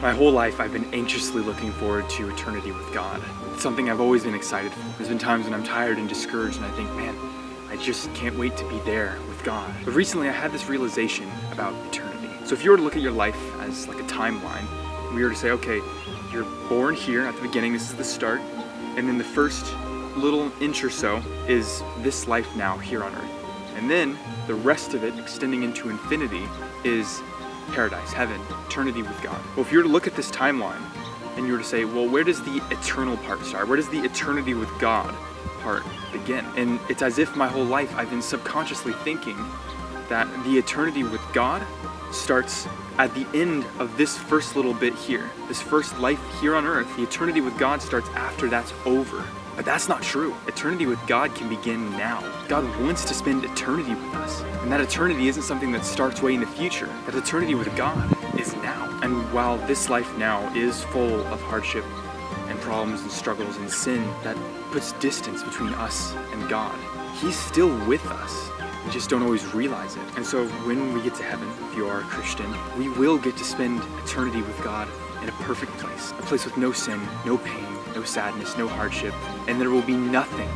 My whole life I've been anxiously looking forward to eternity with God. It's something I've always been excited for. There's been times when I'm tired and discouraged and I think, man, I just can't wait to be there with God. But recently I had this realization about eternity. So if you were to look at your life as like a timeline, and we were to say, okay, you're born here at the beginning, this is the start, and then the first little inch or so is this life now here on earth. And then the rest of it, extending into infinity, is paradise, heaven, eternity with God. Well, if you were to look at this timeline and you were to say, well, where does the eternal part start? Where does the eternity with God part begin? And it's as if my whole life I've been subconsciously thinking that the eternity with God starts at the end of this first little bit here. This first life here on earth, the eternity with God starts after that's over. But that's not true. Eternity with God can begin now. God wants to spend eternity with us. And that eternity isn't something that starts way in the future. That eternity with God is now. And while this life now is full of hardship and problems and struggles and sin that puts distance between us and God, He's still with us. We just don't always realize it. And so when we get to heaven, if you are a Christian, we will get to spend eternity with God in a perfect place. A place with no sin, no pain, no sadness, no hardship. And there will be nothing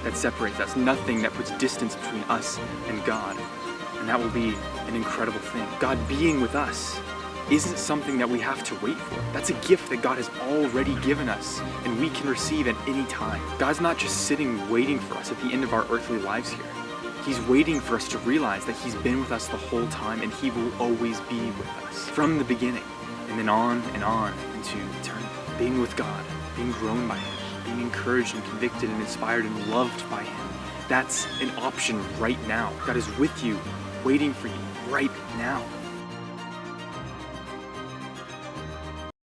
that separates us, nothing that puts distance between us and God. And that will be an incredible thing. God being with us isn't something that we have to wait for. That's a gift that God has already given us and we can receive at any time. God's not just sitting waiting for us at the end of our earthly lives here. He's waiting for us to realize that He's been with us the whole time and He will always be with us from the beginning and then on into eternity. Being with God, being grown by Him, being encouraged and convicted and inspired and loved by Him. That's an option right now. God is with you, waiting for you right now.